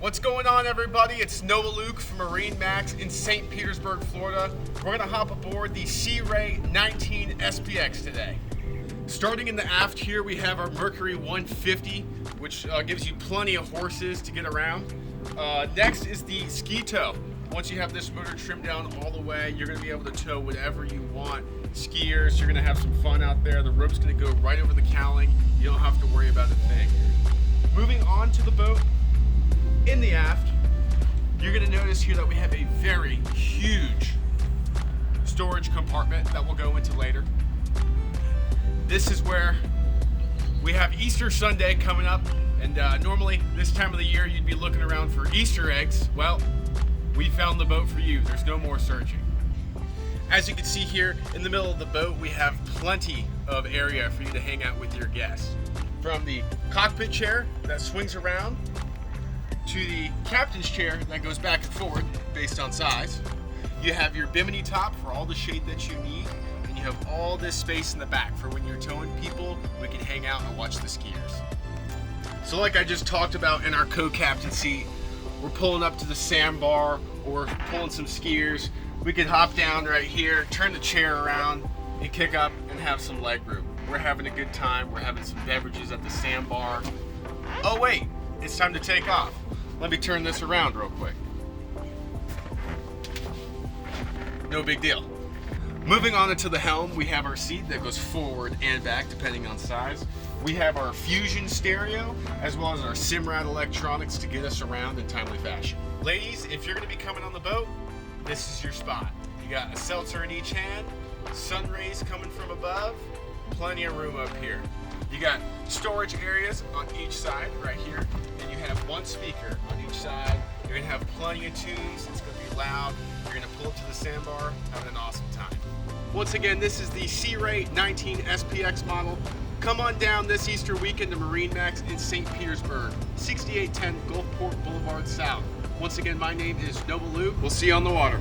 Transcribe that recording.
What's going on, everybody? It's Noah Luke from MarineMax in St. Petersburg, Florida. We're gonna hop aboard the Sea Ray 19 SPX today. Starting in the aft here, we have our Mercury 150, which gives you plenty of horses to get around. Next is the ski tow. Once you have this motor trimmed down all the way, you're gonna be able to tow whatever you want. Skiers, you're gonna have some fun out there. The rope's gonna go right over the cowling. You don't have to worry about a thing. Moving on to the boat, in the aft, you're gonna notice here that we have a very huge storage compartment that we'll go into later. This is where we have Easter Sunday coming up, and normally this time of the year you'd be looking around for Easter eggs. Well, we found the boat for you. There's no more searching. As you can see here in the middle of the boat, we have plenty of area for you to hang out with your guests. From the cockpit chair that swings around to the captain's chair that goes back and forth based on size. You have your bimini top for all the shade that you need, and you have all this space in the back for when you're towing people, we can hang out and watch the skiers. So like I just talked about in our co-captain seat, we're pulling up to the sandbar or pulling some skiers. We could hop down right here, turn the chair around, and kick up and have some leg room. We're having a good time. We're having some beverages at the sandbar. Oh wait, it's time to take off. Let me turn this around real quick. No big deal. Moving on into the helm, we have our seat that goes forward and back depending on size. We have our Fusion stereo as well as our Simrad electronics to get us around in timely fashion. Ladies, if you're gonna be coming on the boat, this is your spot. You got a seltzer in each hand, sun rays coming from above, plenty of room up here. You got storage areas on each side right here, and you have one speaker on each side. You're gonna have plenty of tunes, it's gonna be loud. You're gonna pull up to the sandbar, having an awesome time. Once again, this is the Sea Ray 19 SPX model. Come on down this Easter weekend to MarineMax in St. Petersburg, 6810 Gulfport Boulevard South. Once again, my name is Noah Luke. We'll see you on the water.